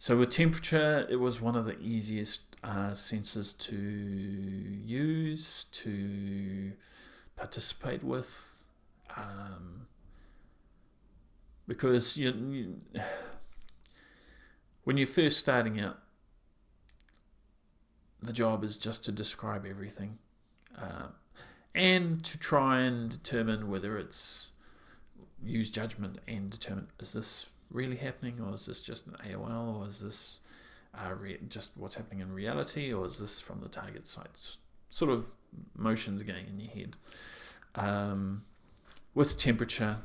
So with temperature, it was one of the easiest sensors to use, to participate with, because when you're first starting out, the job is just to describe everything, and to try and determine whether it's use judgment and determine, is this really happening, or is this just an AOL, or is this just what's happening in reality, or is this from the target site? Sort of motions going in your head. With temperature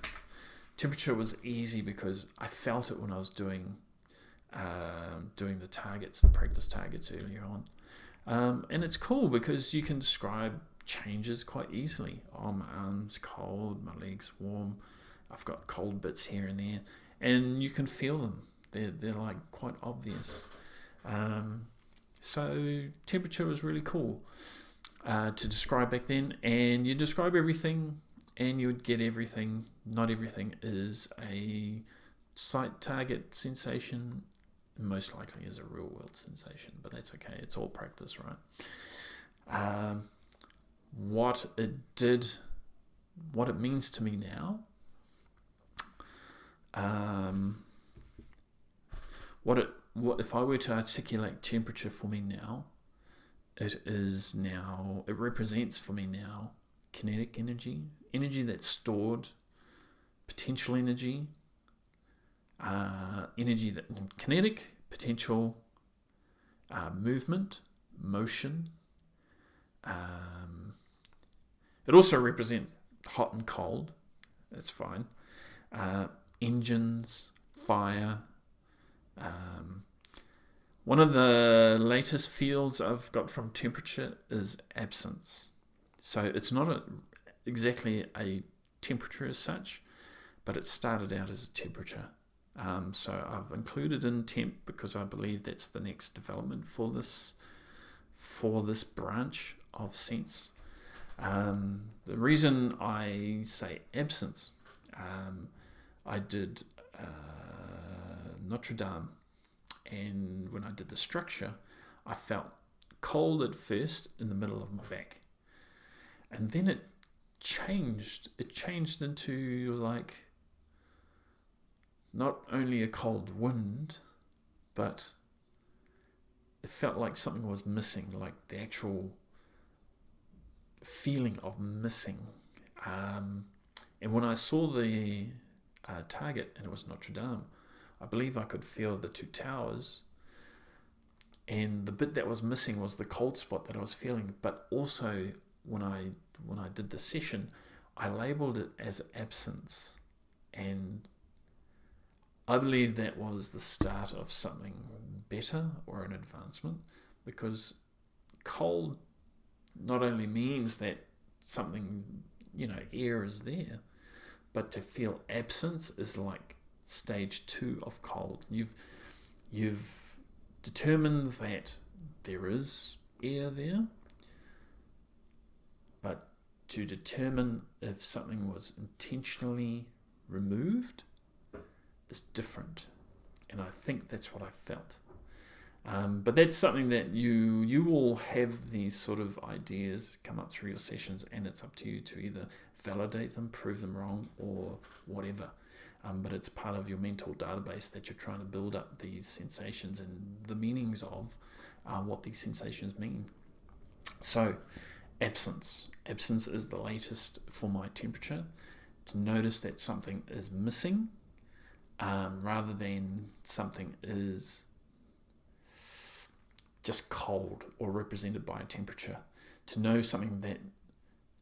was easy because I felt it when I was doing the targets, the practice targets earlier on. And it's cool because you can describe changes quite easily. Oh, my arm's cold, my leg's warm, I've got cold bits here and there, and you can feel them. They're like quite obvious. So temperature was really cool to describe back then, and you describe everything and you would get everything. Not everything is a site target sensation. Most likely is a real world sensation, but that's okay. It's all practice, right? What it means to me now, what if I were to articulate temperature for me now, it represents for me now kinetic energy that's stored, potential energy, kinetic, potential, movement, motion. It also represents hot and cold. That's fine. Engines, fire. One of the latest fields I've got from temperature is absence. So it's not exactly a temperature as such, but it started out as a temperature. So I've included in temp because I believe that's the next development for this branch of sense. The reason I say absence, I did Notre Dame, and when I did the structure, I felt cold at first in the middle of my back, and then it changed into like not only a cold wind, but it felt like something was missing, like the actual feeling of missing. And when I saw the target, and it was Notre Dame, I believe I could feel the two towers, and the bit that was missing was the cold spot that I was feeling. But also when I did the session, I labeled it as absence, and I believe that was the start of something better or an advancement, because cold not only means that something, air is there, but to feel absence is like stage 2 of cold. You've determined that there is air there, but to determine if something was intentionally removed is different, and I think that's what I felt. But that's something that you will have these sort of ideas come up through your sessions, and it's up to you to either validate them, prove them wrong, or whatever. But it's part of your mental database that you're trying to build up these sensations and the meanings of what these sensations mean. So absence is the latest for my temperature, to notice that something is missing, rather than something is just cold or represented by a temperature. To know something that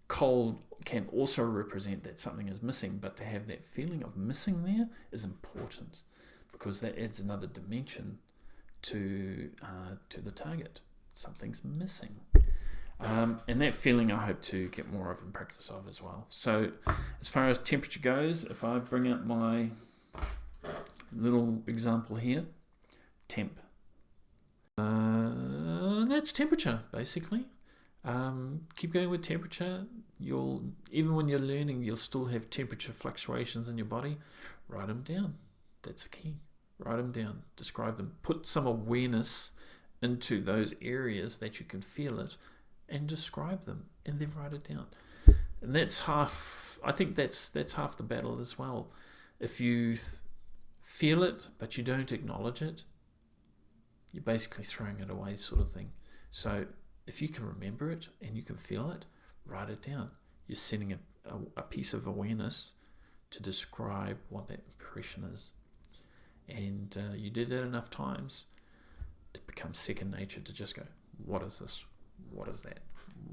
cold can also represent that something is missing, but to have that feeling of missing there is important, because that adds another dimension to the target. Something's missing. And that feeling I hope to get more of and practice of as well. So as far as temperature goes, if I bring up my little example here, temp. That's temperature, basically. Keep going with temperature. Even when you're learning, you'll still have temperature fluctuations in your body. Write them down. That's key. Write them down, describe them, put some awareness into those areas that you can feel it, and describe them, and then write it down. And that's half. I think that's half the battle as well. If you feel it but you don't acknowledge it, you're basically throwing it away, sort of thing. So if you can remember it and you can feel it, write it down. You're sending a piece of awareness to describe what that impression is. And you do that enough times, it becomes second nature to just go, what is this? What is that?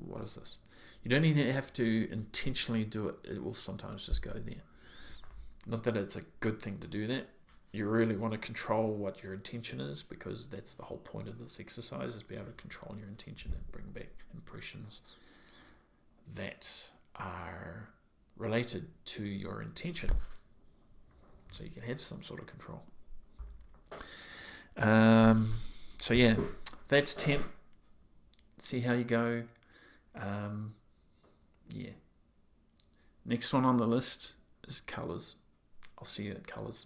What is this? You don't even have to intentionally do it. It will sometimes just go there. Not that it's a good thing to do that. You really want to control what your intention is, because that's the whole point of this exercise, is be able to control your intention and bring back impressions that are related to your intention, so you can have some sort of control. So yeah, that's 10. See how you go. Yeah. Next one on the list is colours. I'll see you at colours.